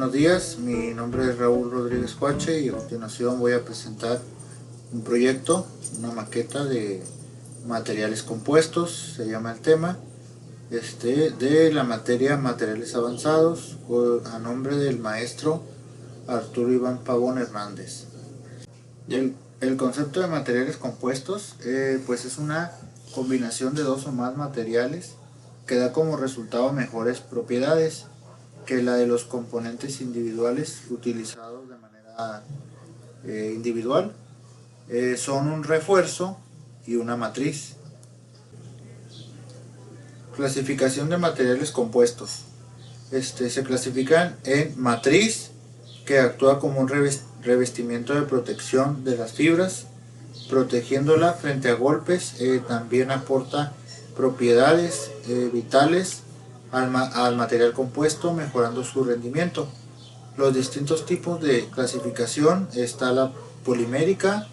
Buenos días, mi nombre es Raúl Rodríguez Coache y a continuación voy a presentar un proyecto, una maqueta de materiales compuestos, se llama el tema, de la materia Materiales Avanzados, a nombre del maestro Arturo Iván Pavón Hernández. El concepto de materiales compuestos pues es una combinación de dos o más materiales que da como resultado mejores propiedades que la de los componentes individuales utilizados de manera individual. Son un refuerzo y una matriz. Clasificación de materiales compuestos. Se clasifican en matriz, que actúa como un revestimiento de protección de las fibras, protegiéndola frente a golpes. También aporta propiedades vitales al material compuesto, mejorando su rendimiento. Los distintos tipos de clasificación está la polimérica,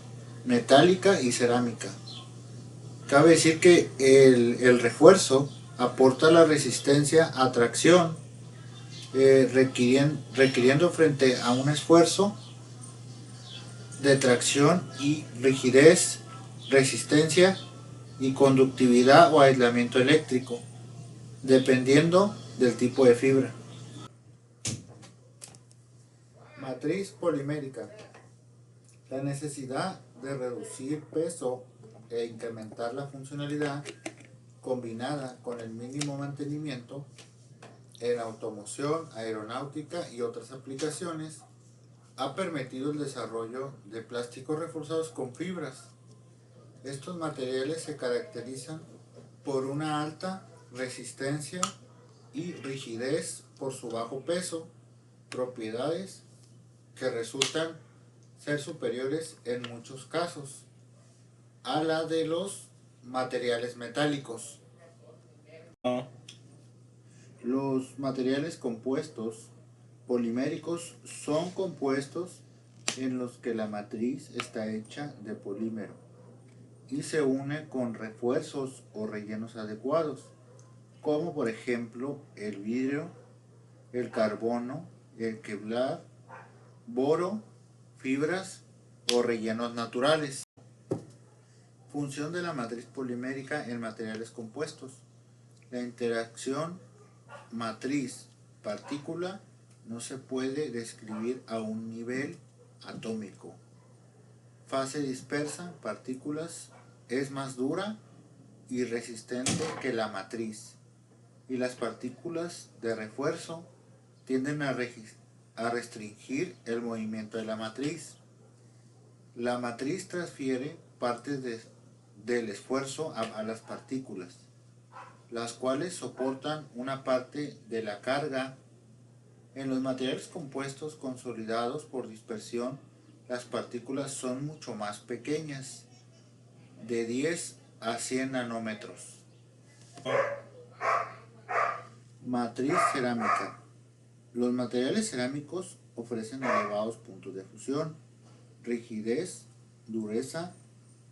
metálica y cerámica. Cabe decir que el refuerzo aporta la resistencia a tracción, requiriendo frente a un esfuerzo de tracción y rigidez, resistencia y conductividad o aislamiento eléctrico, dependiendo del tipo de fibra. Matriz polimérica. La necesidad de reducir peso e incrementar la funcionalidad, combinada con el mínimo mantenimiento en automoción, aeronáutica y otras aplicaciones, ha permitido el desarrollo de plásticos reforzados con fibras. Estos materiales se caracterizan por una alta resistencia y rigidez por su bajo peso, propiedades que resultan ser superiores en muchos casos a la de los materiales metálicos. Los materiales compuestos poliméricos son compuestos en los que la matriz está hecha de polímero y se une con refuerzos o rellenos adecuados, como por ejemplo el vidrio, el carbono, el kevlar, boro, fibras o rellenos naturales. Función de la matriz polimérica en materiales compuestos. La interacción matriz-partícula no se puede describir a un nivel atómico. Fase dispersa, partículas, es más dura y resistente que la matriz, y las partículas de refuerzo tienden a restringir el movimiento de la matriz. La matriz transfiere partes del esfuerzo a las partículas, las cuales soportan una parte de la carga. En los materiales compuestos consolidados por dispersión, las partículas son mucho más pequeñas, de 10 a 100 nanómetros. Matriz cerámica. Los materiales cerámicos ofrecen elevados puntos de fusión, rigidez, dureza,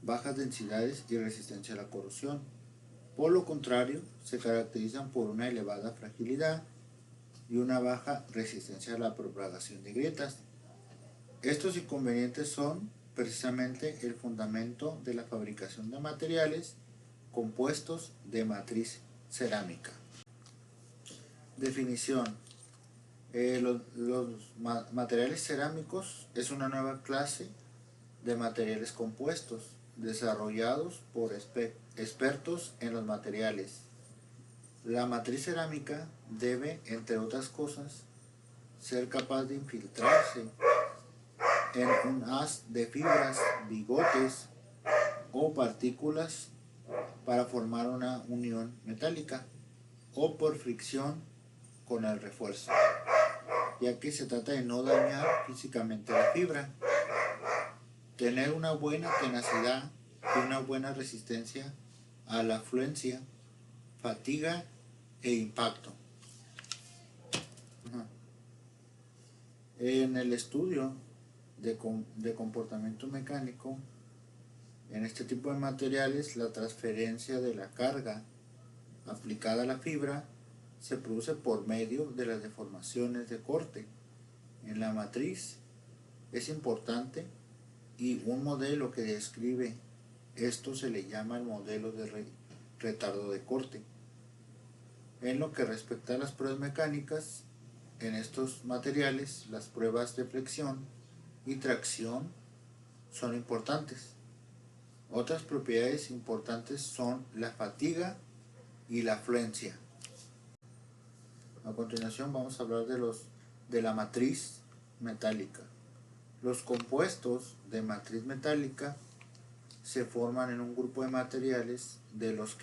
bajas densidades y resistencia a la corrosión. Por lo contrario, se caracterizan por una elevada fragilidad y una baja resistencia a la propagación de grietas. Estos inconvenientes son precisamente el fundamento de la fabricación de materiales compuestos de matriz cerámica. Definición. Los materiales cerámicos es una nueva clase de materiales compuestos desarrollados por expertos en los materiales. La matriz cerámica debe, entre otras cosas, ser capaz de infiltrarse en un haz de fibras, bigotes o partículas para formar una unión metálica, o por fricción con el refuerzo, ya que se trata de no dañar físicamente la fibra. Tener una buena tenacidad y una buena resistencia a la fluencia, fatiga e impacto. En el estudio de comportamiento mecánico, en este tipo de materiales, la transferencia de la carga aplicada a la fibra se produce por medio de las deformaciones de corte en la matriz es importante y un modelo que describe esto se le llama el modelo de retardo de corte. En lo que respecta a las pruebas mecánicas, en estos materiales las pruebas de flexión y tracción son importantes. Otras propiedades importantes son la fatiga y la fluencia. A continuación vamos a hablar de la matriz metálica. Los compuestos de matriz metálica se forman en un grupo de materiales de los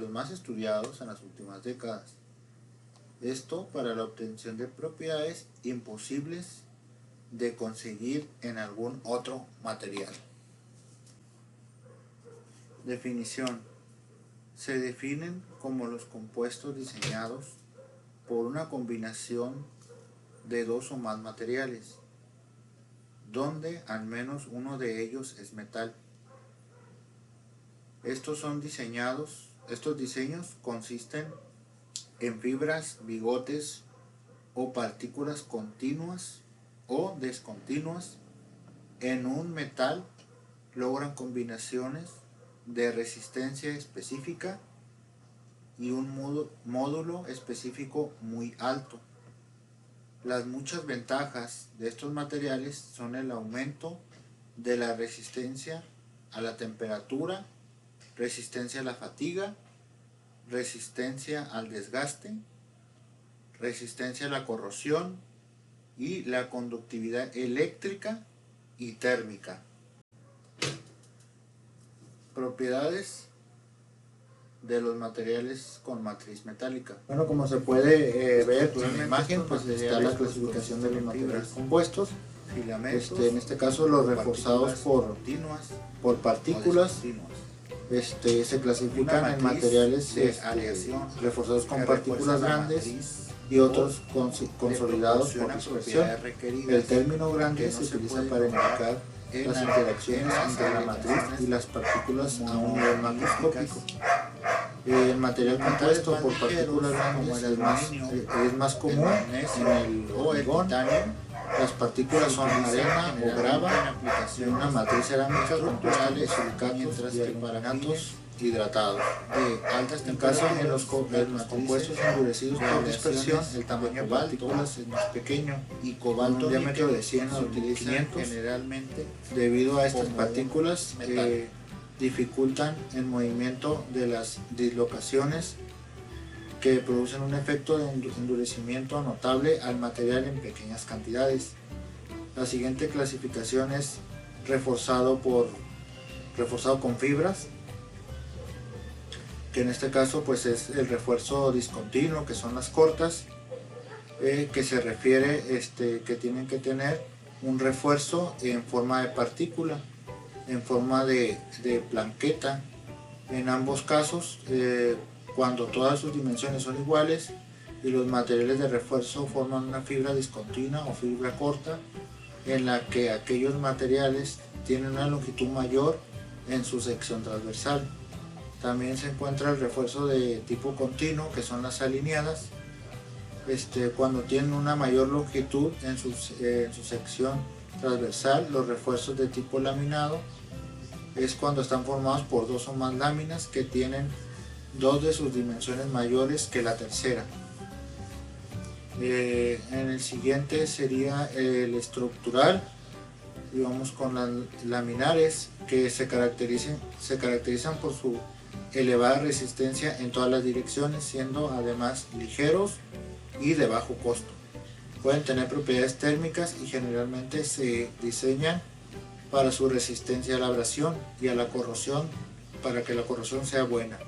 más estudiados en las últimas décadas. Esto para la obtención de propiedades imposibles de conseguir en algún otro material. Definición. Se definen como los compuestos diseñados por una combinación de dos o más materiales, donde al menos uno de ellos es metal. Estos diseños consisten en fibras, bigotes o partículas continuas o descontinuas en un metal. Logran combinaciones de resistencia específica y un módulo específico muy alto. Las muchas ventajas de estos materiales son el aumento de la resistencia a la temperatura, resistencia a la fatiga, resistencia al desgaste, resistencia a la corrosión y la conductividad eléctrica y térmica. Propiedades de los materiales con matriz metálica. Bueno, como se puede ver en la imagen, pues está la clasificación de los materiales compuestos. En este caso los reforzados por partículas se clasifican en materiales reforzados con partículas grandes y otros consolidados por dispersión. El término grande se utiliza para indicar las interacciones entre la matriz y las partículas a un nivel macroscópico. El material compuesto por partículas grandes es más común en el hormigón. Las partículas son arena o grava en una matriz cerámica compuesta de silicatos y aluminatos hidratados. En caso de los compuestos endurecidos por dispersión, el tamaño de partículas es más pequeño y cobalto, un diámetro de 100 a 500 generalmente, debido a estas partículas que dificultan el movimiento de las dislocaciones que producen un efecto de endurecimiento notable al material en pequeñas cantidades. La siguiente clasificación es reforzado con fibras, que en este caso pues es el refuerzo discontinuo, que son las cortas, que se refiere que tienen que tener un refuerzo en forma de partícula, en forma de plaqueta. En ambos casos, cuando todas sus dimensiones son iguales y los materiales de refuerzo forman una fibra discontinua o fibra corta, en la que aquellos materiales tienen una longitud mayor en su sección transversal. También se encuentra el refuerzo de tipo continuo, que son las alineadas, cuando tienen una mayor longitud en su sección transversal. Los refuerzos de tipo laminado es cuando están formados por dos o más láminas que tienen dos de sus dimensiones mayores que la tercera. En el siguiente sería el estructural, y vamos con las laminares, que se caracterizan por su elevada resistencia en todas las direcciones, siendo además ligeros y de bajo costo. Pueden tener propiedades térmicas y generalmente se diseñan para su resistencia a la abrasión y a la corrosión, para que la corrosión sea buena.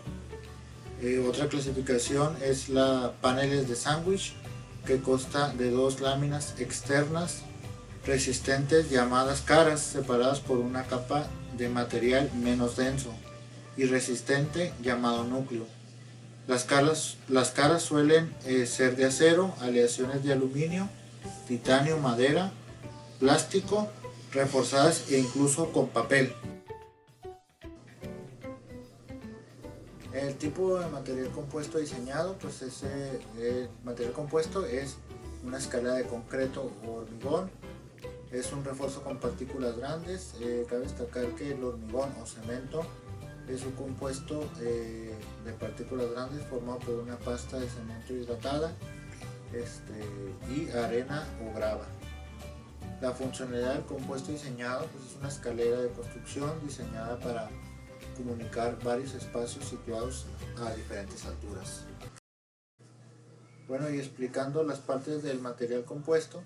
Otra clasificación es la paneles de sándwich, que consta de dos láminas externas resistentes llamadas caras, separadas por una capa de material menos denso y resistente llamado núcleo. Las caras suelen ser de acero, aleaciones de aluminio, titanio, madera, plástico, reforzadas e incluso con papel. El tipo de material compuesto diseñado, pues ese material compuesto es una escalera de concreto o hormigón. Es un refuerzo con partículas grandes. Cabe destacar que el hormigón o cemento es un compuesto de partículas grandes formado por una pasta de cemento hidratada y arena o grava. La funcionalidad del compuesto diseñado pues, es una escalera de construcción diseñada para comunicar varios espacios situados a diferentes alturas. Bueno, y explicando las partes del material compuesto,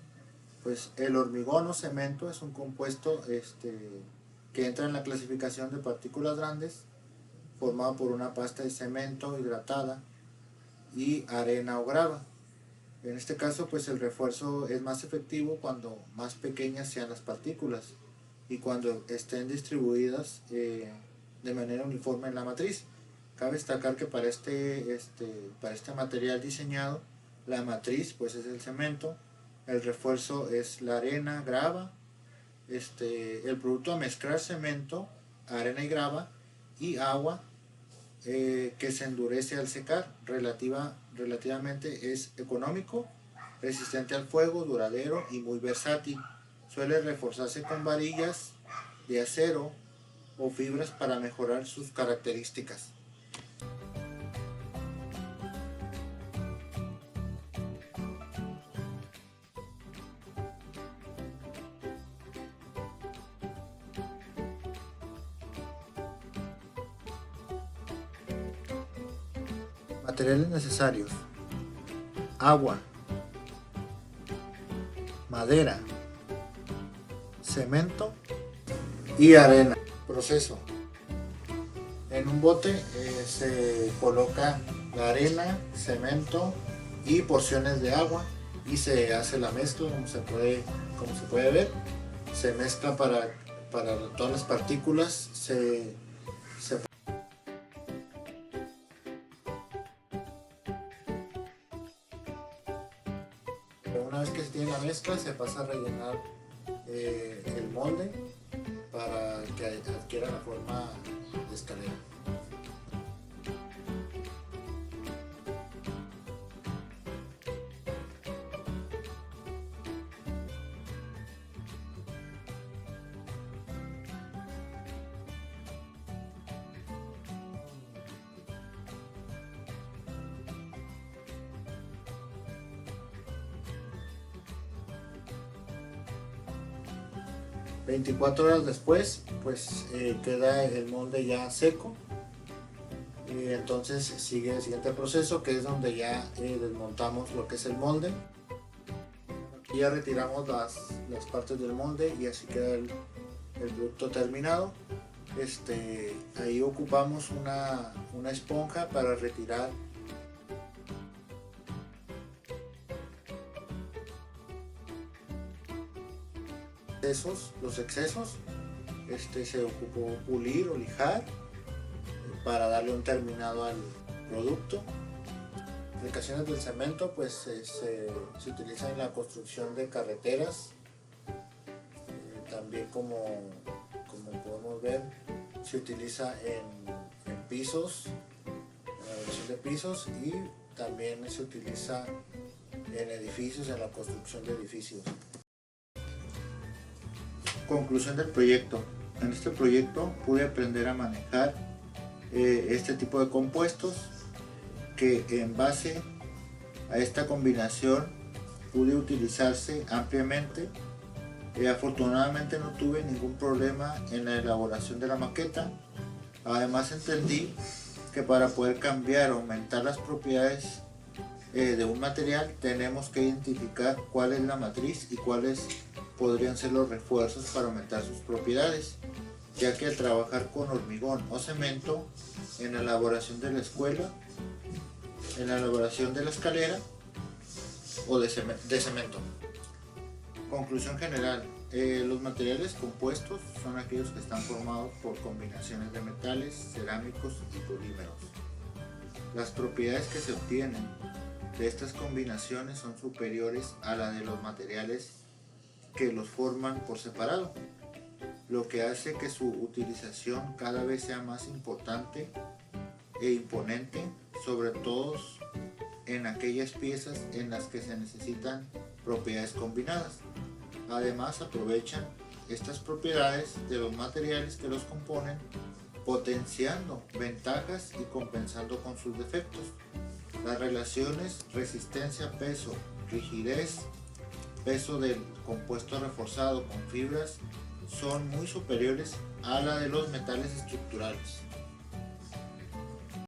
pues el hormigón o cemento es un compuesto que entra en la clasificación de partículas grandes, formado por una pasta de cemento hidratada y arena o grava. En este caso, pues el refuerzo es más efectivo cuando más pequeñas sean las partículas y cuando estén distribuidas de manera uniforme en la matriz. Cabe destacar que para este material diseñado, la matriz pues es el cemento, el refuerzo es la arena, grava, el producto a mezclar cemento, arena y grava y agua que se endurece al secar. Relativamente es económico, resistente al fuego, duradero y muy versátil. Suele reforzarse con varillas de acero o fibras para mejorar sus características. Materiales necesarios: agua, madera, cemento y arena. Proceso: en un bote se coloca la arena, cemento y porciones de agua y se hace la mezcla. Como se puede ver, se mezcla para todas las partículas. Una vez que se tiene la mezcla, se pasa a rellenar el molde para que adquiera la forma de escalera. ...24 horas después pues queda el molde ya seco. Entonces sigue el siguiente proceso, que es donde ya desmontamos lo que es el molde. Aquí ya retiramos las partes del molde y así queda el producto terminado. Ahí ocupamos una esponja para retirar los excesos. Se ocupó pulir o lijar para darle un terminado al producto. Aplicaciones del cemento pues se utiliza en la construcción de carreteras, también como podemos ver se utiliza en pisos, en la erección de pisos, y también se utiliza en edificios, en la construcción de edificios. Conclusión del proyecto: en este proyecto pude aprender a manejar este tipo de compuestos, que en base a esta combinación pude utilizarse ampliamente. Afortunadamente no tuve ningún problema en la elaboración de la maqueta. Además entendí que para poder cambiar o aumentar las propiedades de un material tenemos que identificar cuál es la matriz y cuáles podrían ser los refuerzos para aumentar sus propiedades, ya que al trabajar con hormigón o cemento en la elaboración de la escuela, en la elaboración de la escalera o de cemento. Conclusión general: los materiales compuestos son aquellos que están formados por combinaciones de metales, cerámicos y polímeros. Las propiedades que se obtienen de estas combinaciones son superiores a la de los materiales que los forman por separado, lo que hace que su utilización cada vez sea más importante e imponente, sobre todo en aquellas piezas en las que se necesitan propiedades combinadas. Además, aprovechan estas propiedades de los materiales que los componen, potenciando ventajas y compensando con sus defectos. Las relaciones resistencia-peso, rigidez, peso del compuesto reforzado con fibras son muy superiores a la de los metales estructurales.